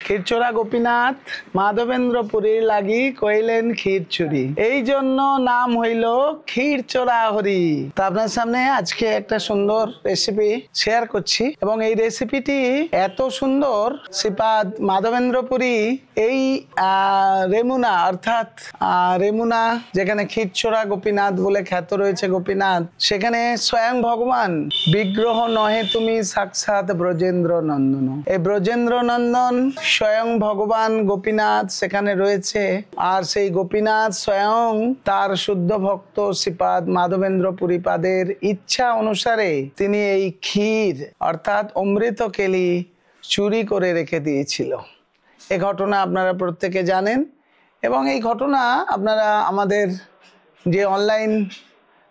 ক্ষীরচোরা গোপীনাথ মাধবেন্দ্রপুরীর লাগি কইলেন ক্ষীরচুরি, এই জন্য নাম হইল ক্ষীরচোরা হরি। তো আপনার সামনে আজকে একটা সুন্দর রেসিপি শেয়ার করছি এবং এই রেসিপিটি এত সুন্দর, শ্রীপাদ মাধবেন্দ্রপুরী এই রেমুনা অর্থাৎ রেমুনা যেখানে ক্ষীরচোরা গোপীনাথ বলে খ্যাত রয়েছে গোপীনাথ, সেখানে স্বয়ং ভগবান বিগ্রহ নহে তুমি সাক্ষাৎ ব্রজেন্দ্র নন্দন। এই ব্রজেন্দ্র নন্দন স্বয়ং ভগবান গোপীনাথ সেখানে রয়েছে, আর সেই গোপীনাথ স্বয়ং তার শুদ্ধ ভক্ত শ্রীপাদ মাধবেন্দ্রপুরী পাদের ইচ্ছা অনুসারে তিনি এই ক্ষীর অর্থাৎ অমৃত কেলি চুরি করে রেখে দিয়েছিল। এই ঘটনা আপনারা প্রত্যেকে জানেন এবং এই ঘটনা আপনারা আমাদের যে অনলাইন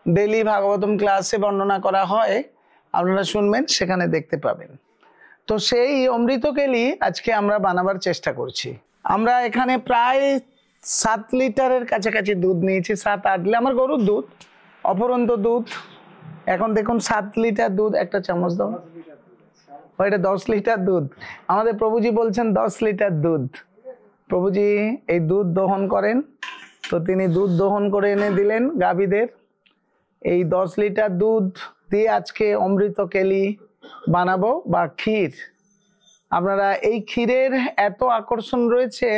ডেইলি ভাগবতম ক্লাসে বর্ণনা করা হয় আপনারা শুনবেন, সেখানে দেখতে পাবেন। তো সেই অমৃত কেলি আজকে আমরা বানাবার চেষ্টা করছি। আমরা এখানে প্রায় 7 লিটারের কাছাকাছি দুধ নিয়েছি, 7-8 লিটার আমার গরুর দুধ, অপরন্ত দুধ। এখন দেখুন 7 লিটার দুধ, একটা চামচ দাও, ওইটা 10 লিটার দুধ। আমাদের প্রভুজি বলছেন 10 লিটার দুধ। প্রভুজি এই দুধ দহন করেন, তো তিনি দুধ দহন করে এনে দিলেন গাভীদের। এই 10 লিটার দুধ দিয়ে আজকে অমৃত কেলি বানাবো বা ক্ষীর। আপনারা এই ক্ষীরের এত আকর্ষণ রয়েছে,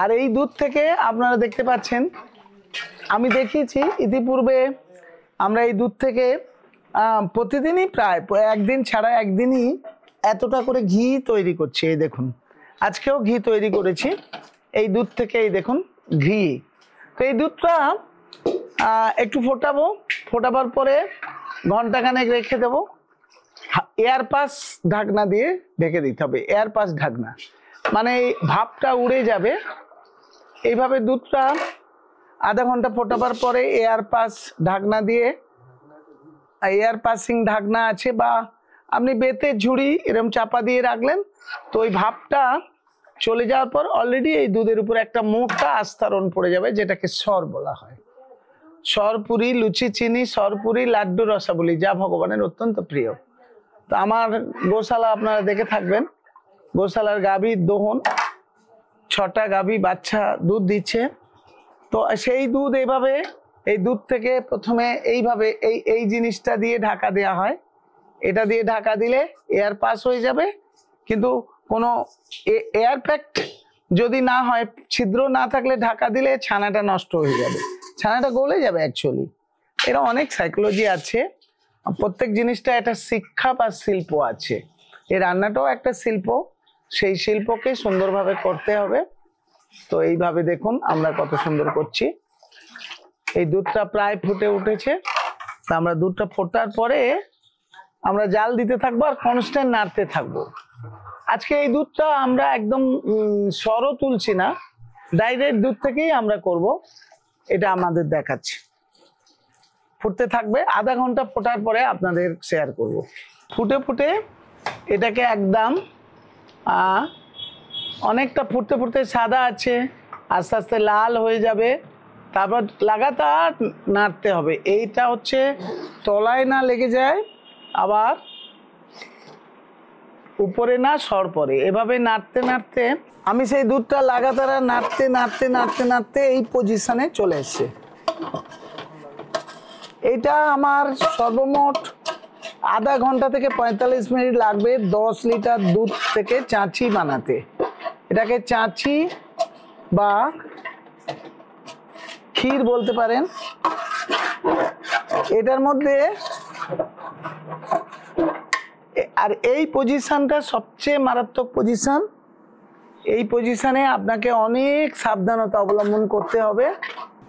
আর এই দুধ থেকে আপনারা দেখতে পাচ্ছেন আমি দেখিয়েছি ইতিপূর্বে আমরা এই দুধ থেকে প্রতিদিনই প্রায় একদিন ছাড়া একদিনই এতটা করে ঘি তৈরি করছি। এই দেখুন আজকেও ঘি তৈরি করেছি এই দুধ থেকে। এই দেখুন ঘি। তো এই দুধটা একটু ফোটাবো, ফোটাবার পরে ঘন্টাখানেক রেখে দেবো। এয়ার পাস ঢাকনা দিয়ে ঢেকে দিতে হবে। এয়ার পাস ঢাকনা মানে ভাপটা উড়ে যাবে। এইভাবে দুধটা আধা ঘন্টা ফোটাবার পরে এয়ার পাস ঢাকনা দিয়ে, এয়ার পাসিং ঢাকনা আছে বা আপনি বেতের ঝুড়ি এরকম চাপা দিয়ে রাখলেন, তো ওই ভাপটা চলে যাওয়ার পর অলরেডি এই দুধের উপর একটা মোটা আস্তরণ পড়ে যাবে, যেটাকে সর বলা হয়। সরপুরি, লুচি চিনি, সরপুরি, লাড্ডু, রসাবলি, যা ভগবানের অত্যন্ত প্রিয়। তো আমার গোশালা আপনারা দেখে থাকবেন, গোশালার গাভীর দহন, 6টা গাভী বাচ্চা দুধ দিচ্ছে। তো সেই দুধ এইভাবে, এই দুধ থেকে প্রথমে এইভাবে এই জিনিসটা দিয়ে ঢাকা দেওয়া হয়। এটা দিয়ে ঢাকা দিলে এয়ার পাস হয়ে যাবে, কিন্তু কোনো এয়ার প্যাকড যদি না হয়, ছিদ্র না থাকলে ঢাকা দিলে ছানাটা নষ্ট হয়ে যাবে, ছানাটা গলে যাবে অ্যাকচুয়ালি। এরা অনেক সাইকোলজি আছে, প্রত্যেক জিনিসটা একটা শিক্ষা বা শিল্প আছে। এই রান্নাটাও একটা শিল্প, সেই শিল্পকে সুন্দরভাবে করতে হবে। তো এইভাবে দেখুন আমরা কত সুন্দর করছি। এই দুধটা প্রায় ফুটে উঠেছে। তা আমরা দুধটা ফোটার পরে আমরা জাল দিতে থাকবো আর কনস্ট্যান্ট নাড়তে থাকবো। আজকে এই দুধটা আমরা একদম সরও তুলছি না, ডাইরেক্ট দুধ থেকেই আমরা করব, এটা আমাদের দেখাচ্ছি। ফুটতে থাকবে, আধা ঘন্টা ফোটার পরে আপনাদের শেয়ার করব। ফুটে ফুটে এটাকে একদম অনেকটা ফুটতে ফুটতে সাদা আছে, আস্তে আস্তে লাল হয়ে যাবে, তারপর লাগাতার নাড়তে হবে। এইটা হচ্ছে তলায় না লেগে যায়, আবার উপরে না সর পরে, এভাবে নাড়তে নাড়তে আমি সেই দুধটা লাগাতার নাড়তে নাড়তে নাড়তে নাড়তে এই পজিশনে চলে এসছে। এটা আমার সর্বমোট আধা ঘন্টা থেকে 45 মিনিট লাগবে 10 লিটার দুধ থেকে চাঁচি বানাতে। এটাকে চাঁচি বা ক্ষীর বলতে পারেন। এটার মধ্যে আর এই পজিশনটা সবচেয়ে মারাত্মক পজিশন। এই পজিশনে আপনাকে অনেক সাবধানতা অবলম্বন করতে হবে।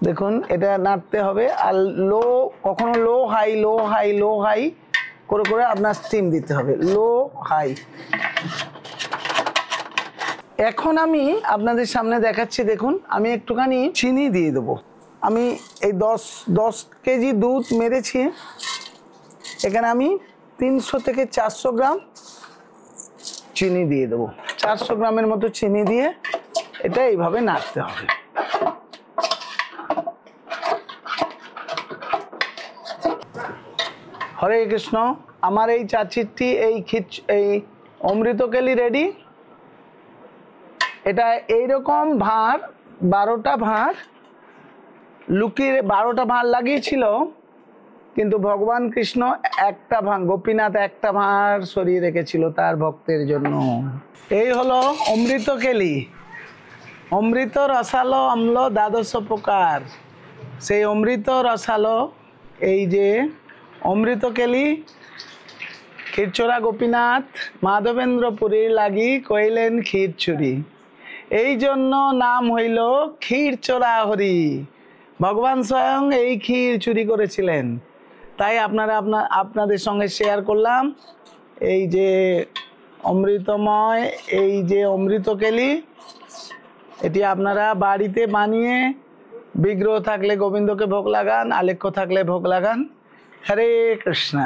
দেখুন এটা নাড়তে হবে, আর লো, কখনো low high low high low high করে করে আপনার স্টিম দিতে হবে, লো হাই। এখন আমি আপনাদের সামনে দেখাচ্ছি, দেখুন আমি একটুখানি চিনি দিয়ে দেবো। আমি এই 10 কেজি দুধ মেরেছি, এখানে আমি 300 থেকে 400 গ্রাম চিনি দিয়ে দেবো। 400 গ্রামের মতো চিনি দিয়ে এটা এইভাবে নাড়তে হবে। হরে কৃষ্ণ। আমার এই চাচিরটি এই অমৃত কেলি রেডি। এটা এইরকম ভাঁড়, 12টা ভাঁড় লুকিয়ে 12টা ভাঁড় লাগিয়েছিল, কিন্তু ভগবান কৃষ্ণ একটা ভাঁড়, গোপীনাথ একটা ভাঁড় সরিয়ে রেখেছিল তার ভক্তের জন্য। এই হলো অমৃত কেলি। অমৃত রসালো অম্ল দ্বাদশ প্রকার। সেই অমৃত রসালো, এই যে অমৃত কেলি, ক্ষীরচোরা গোপীনাথ মাধবেন্দ্র পুরীর লাগি কইলেন ক্ষীর চুরি। এই জন্য নাম হইল ক্ষীরচোরা হরি। ভগবান স্বয়ং এই ক্ষীর চুরি করেছিলেন, তাই আপনাদের সঙ্গে শেয়ার করলাম। এই যে অমৃতময়, এই যে অমৃত কেলি, এটি আপনারা বাড়িতে বানিয়ে বিগ্রহ থাকলে গোবিন্দকে ভোগ লাগান, আলেখ্য থাকলে ভোগ লাগান। হরে কৃষ্ণ।